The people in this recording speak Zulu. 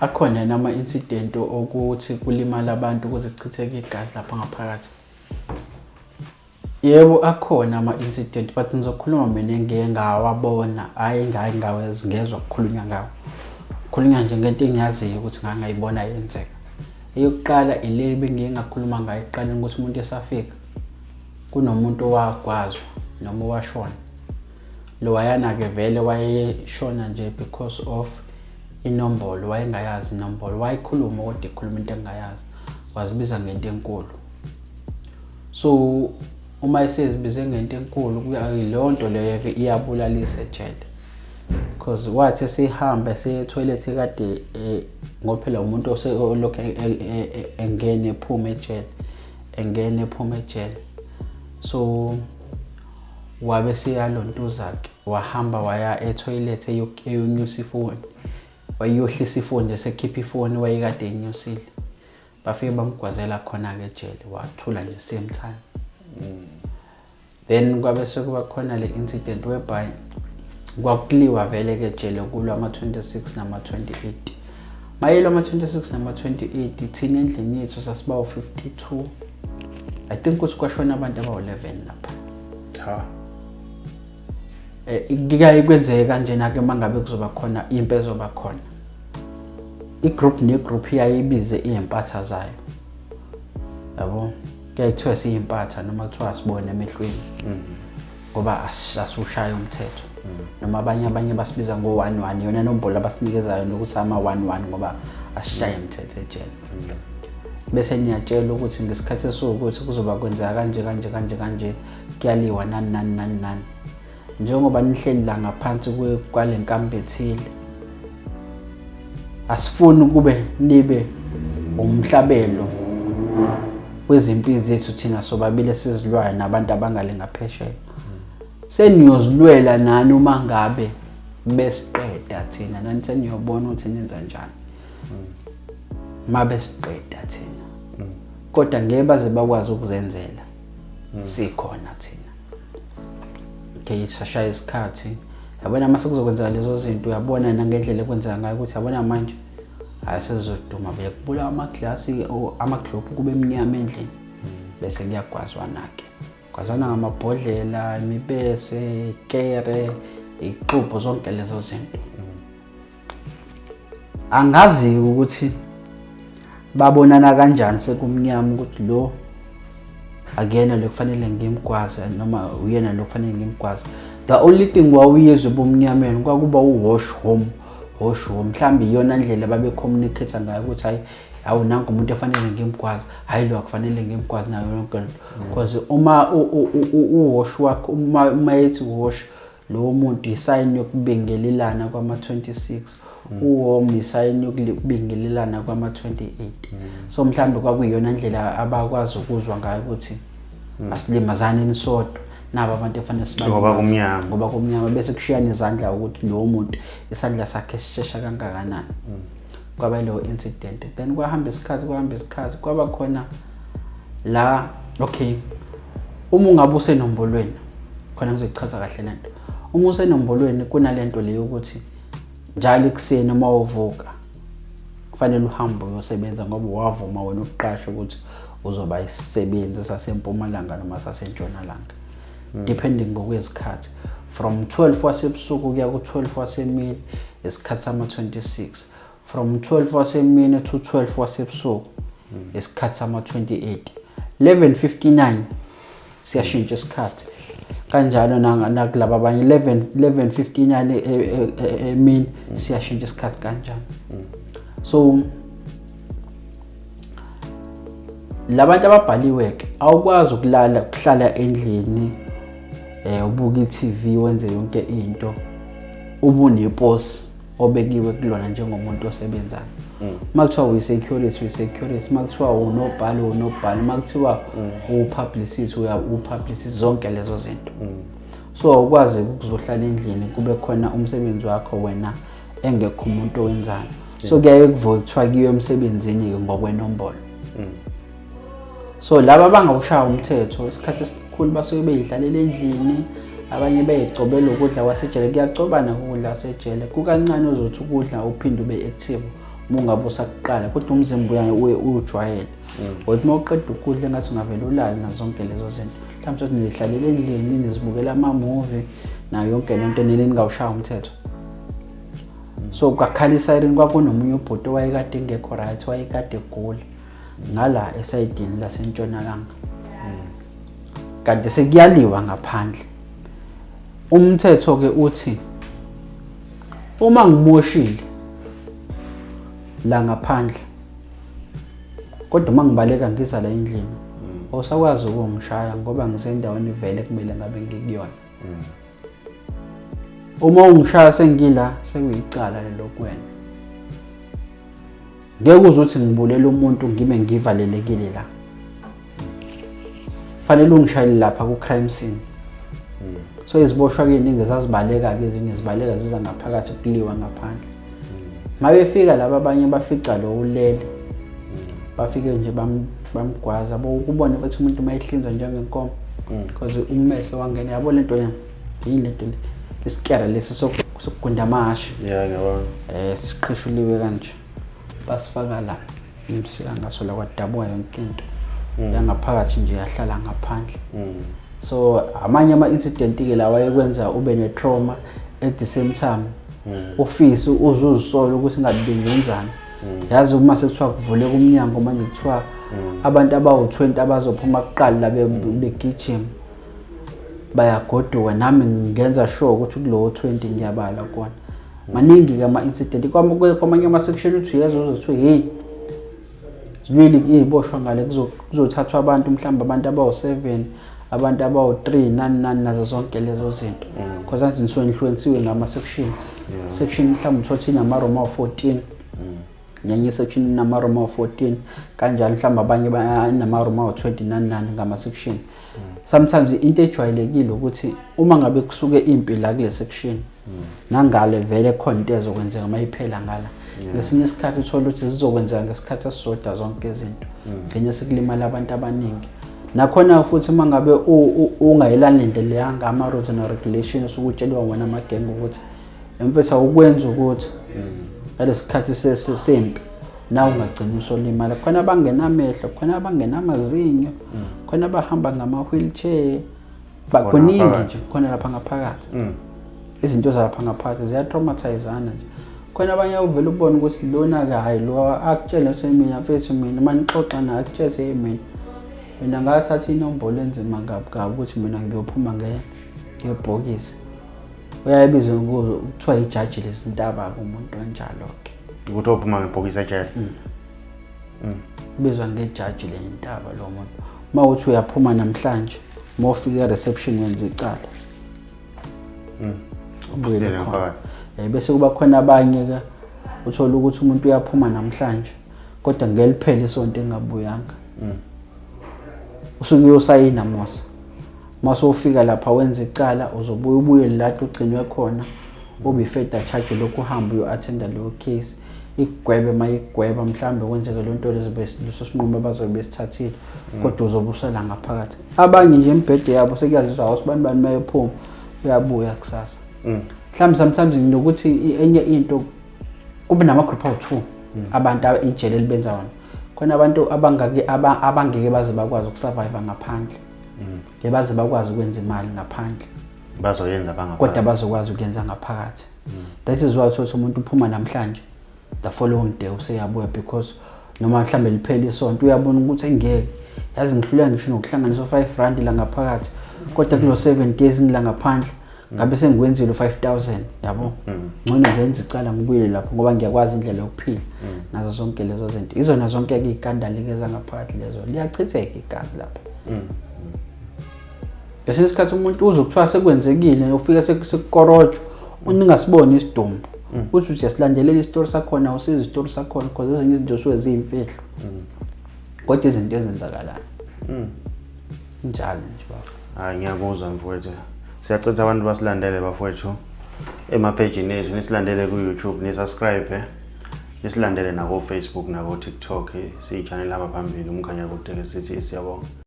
akhona nama incident ukuthi kulimala abantu ukuze kuchitheke igazi lapha ngaphakathi. Yebo akhona ama incident but ngizokhuluma mina ngeke ngawabona hayi ngingezwa ukukhulunywa ngawo. Khulunywa nje ngento engiyaziyo ukuthi ngangayibona yenzeka. Eyokuqala ile bengike ngakhuluma ngayo eqaleni ukuthi umuntu esafika kunomuntu owagwazwa noma washona. Lo wayana ke vele wayeshona nje because of inombolo wayengayazi inombolo wayikhuluma kodwa ikhuluma into engayazi wazibiza ngento enkulu. So uma esezibize ngento enkulu kuyileyo nto leyo iyabulalisa ejele because wathi sihamba siye toilet kade ngophela umuntu oselokho engene ephuma ejele so wabe siyalontuza ke wahamba waya etoilet eyonyusa ifoni wayohlisa ifoni nje sekhipha ifoni wayekade enyusile bafike bamgwazela khona ke ejele wathula nje same time. Then kwabe sekuba khona le incident whereby kwakuliwa vele ke ejele kulwa ama 26 nama 28 mayelo ama 26 nama 28 thina endlini yethu sasiba u52 I think ukuthi kwashona abantu aba 11 lapha. Ngike kwenzeke kanjena ke mangabe kuzoba khona impi ezoba khona igroup negroup iyayibize impatha zayo yabo kuyayithiwa siyimpatha noma kuthiwa sibone emehlweni ngoba asisushaya umthetho noma abanye basibiza ngo11 yona nombolo abasinikezayo nokuthi ama 11 ngoba asishaye umthetho ejele. Bese niyatshela ukuthi ngesikhathi esukuthi kuzoba kwenzeka kanje kuyaliwa nani njengoba nihleli la ngaphansi kwale nkambi ethile asifuni kube nibe umhlabelo wezimpilo zethu thina sobabili sizilwayo nabantu abangale ngaphesheya. Seniyozilwela nani uma ngabe besiqeda thina nani seniyobona ukuthi nenza njani mabe siqeda thina kodwa ngeke baze bakwazi ukuzenzela sikhona thina. Okay, sashaya isikhathi yabona mase kuzokwenzeka lezo zinto uyabona nangendlela ekwenzeka ngayo ukuthi yabona manje asizoduma bekubula amaglasi amaglobe kube emnyama endlini bese kuyagwazwana ke kwazana ngamabhodlela imibese kere ixubo zonke lezo zinto. Angazi ukuthi babonana kanjani sekumnyama ukuthi lo akuyena lokufanele ngimgwaze noma uyena lokufanele ngimgwaze. The only thing wawuyezwe bomnyameni kwakuba uwash home mhlambi iyona ndlela babe communicate ngayo ukuthi hayi awunanga umuntu efanele ngimgwaze hayi lo akufanele ngimgwaze nayo yonke because uma uwash wakho uma ethi wash lo muntu isign yokubingelelana kwama 26 uwom isign yokubingelelana kwama 28 so mhlambi kwakuyiyona ndlela abakwazi ukuzwa ngayo ukuthi asilimazane nisodwa naba abantu efanele sibane ngoba kumnyama bese kushiyana izandla ukuthi lo muntu isandla sakhe sishesha kangakanani. Kwaba lo incident then kwahamba isikhathi kwaba khona la okay uma ungabe usenombolweni khona ngizochaza kahle lento. Uma usenombolweni kunalento leyo ukuthi njalo ekuseni uma uvuka kufanele uhambe uyosebenza ngoba wavuma wena ukuqasha ukuthi uzoba isisebenzi saseMpumalanga noma saseNtshonalanga depending ngokwezikhathi from 12 wasebusuku kuya ku12 wasemini isikhathi sama 26 from 12 wasemini to 12 wasebusuku isikhathi sama 28 11:59 siyashintsha isikhathi kanjalo nakulaba abanye 11:59 emini siyashintsha isikhathi kanjalo. So labantu ababhaliwe ke awukwazi ukuhlala endlini ubuka iTV wenze yonke into ubuneposi obekiwe kulona njengomuntu osebenzayo. Makuthiwa uyi-security makuthiwa unobhalo makuthiwa upublicist zonke lezo zinto. So ukwazi ukuzohlala endlini kube khona umsebenzi wakho wena engekho umuntu owenzayo. So kuyaye kuvuka kuthiwa kiyo emsebenzini ngokwenombolo. So laba bangawushaya umthetho isikhathi esikhulu basuke beyidlalela endlini abanye beyicobela ukudla kwasejele kuyacobana ukudla kwasejele kukancane uzothi ukudla uphinde ube active ungabe usaqala kodwa umzimba uye ujwayele kodwa mawuqeda ukudla engathi ungavela ulala nazo zonke lezo zinto mhlawumbe uthi nihlalele endlini nizibukela ama-movie nayo yonke lento nini ningawushaya umthetho so kwakhala isiren kwakunomunye ubhuti owayekade engekho right wayekade egula ngala esayidini lasentshonalanga kanti sekuyaliwa ngaphandle umthetho ke uthi uma ngimoshile la ngaphandle kodwa uma ngibaleka ngiza la endlini awusakwazi ukungishaya ngoba ngisendaweni vele kumele ngabe ngikuyona uma ungishaya sengila sekuyicala lelo kuwena ngeke uzuthi ngibulela umuntu ngibe ngivalelekile la fanele ungishayele lapha ku crime scene so iziboshwa ke iningi zazibaleka ke ezinye zibaleka ziza ngaphakathi kuliwa ngaphandle mabefika laba abanye bafica lo ulele bafike nje bamgwaza ukubona ukuthi umuntu mayihlinzwa njengenkomo because ummese wangena yabo lento le yini lento le isikere lesi sokugunda amahashi ngiyabona siqhishuliwe kanje basifaka la imsika ngaso la kwadabuka yonke into yangaphakathi nje yahlala ngaphandle so amanye ama-incident ke la wayekwenza ube ne-trauma at the same time ufise uzuzisola ukuthi ngabe ngenzani yazi uma sekuthiwa kuvule kumnyango manje kuthiwa abantu abawu-20 abazophuma kuqala la begijima bayagoduka nami ngenza sure ukuthi kulowo 20 ngiyabala kona maningi ke ama-incident kwamanye ama-section uthi uyezwa uzothiwa hey zibili iziboshwa ngale kuzothathwa abantu mhlawumbe abantu abawu-7 abantu abawu-3 nani nazo zonke lezo zinto because athi nisuinfluensiwe ngama-section section mhlawumbe uthothi inamaroma awu-14 nyenye section inamaroma awu-14 kanjalo mhlawumbe abanye inamaroma awu-20 nani ngama-section sometimes into ejwayelekile ukuthi uma ngabe kusuke impi la kule section nangale vele khona into ezokwenzeka mayiphela ngala ngesinye isikhathi uthola ukuthi zizokwenzeka ngesikhathi esisodwa zonke izinto ngenye sekulimala abantu abaningi nakhona futhi uma ngabe ungayelani lendlela yanga ama-rules and regulations ukutsheliwa wona amagengo ukuthi emfethu ukwenza ukuthi ngalesikhathi sempi na ungagcina usolimala khona abangenamehlo khona abangenamazinyo khona abahamba ngama-wheelchair bakuningi nje khona lapha ngaphakathi izinto zalapha ngaphakathi ziyatraumatizana nje khona abanye uvela ubone ukuthi lona hayi lo akutshela ukuthi mina mfethu mina manixoxa naye akutshele mina ngathatha inombolo enzima kabi ukuthi mina ngiyophuma ngebhokisi uyayibizwa kuthiwa ijaji lezintaba kumuntu onjalo ke ukuthi ophuma ngebhokisi ejele bizwa ngejaji lentaba lo muntu uma uthi uyaphuma namhlanje uma ufika reception wenza icala ubuyele khona bese kuba khona abanye ke uthola ukuthi umuntu uyaphuma namhlanje kodwa ngeliphele isonto engabuyanga usuke uyosayina mosa mase ufika lapha wenza icala uzobuya ubuye la ugcinwe khona ubifeda charge lokhu uhamba uyo-attenda leyo case igwebe mayigweba mhlambe kwenzeke lonto leso sinqumo abazobe besithathile kodwa uzobusela ngaphakathi abanye nje imbhede yabo sekuyazizwa awusibani bani mayephuma uyabuya kusasa mhlambe sometimes nokuthi enye into kube nama-group awu-2 abantu ijele libenza wona khona abantu abangeke baze bakwazi ukusurvive ngaphandle baze bakwazi ukwenza imali ngaphandle bazoyenza bangaphandle kodwa bazokwazi ukuyenza ngaphakathi that is why uthola umuntu uphuma namhlanje the following day useyabuya because noma mhlambe liphele isonto uyabona ukuthi engeke yazi ngihlulela ngisho nokuhlanganisa 5 rand la ngaphakathi kodwa kulo 7 days ngila ngaphandle ngabe sengikwenzile 5000 yabo ngcono ngenza icala ngibuyele lapho ngoba ngiyakwazi indlela yokuphila nazo zonke lezo zinto izona zonke ke ikandalekeza ngaphakathi lezo liyachitheka igazi lapho bese isikhathi umuntu uzokuthiwa sekwenzekile ufika sekukorojwa uningasiboni isidumbu uthi uyasilandelela isitori sakhona usiza isitori sakhona because ezinye izinto suke ziyimfihlo kodwa izinto ezenzakalayo njalo nje baba hayi ngiyakuzwa mfowethu siyacela abantu basilandele bafowethu emapagini ethu nisilandele ku YouTube nisubscribe nisilandele nako Facebook nako TikTok siyi channel lapha phambili umkhanya kodwa sithi siyabonga.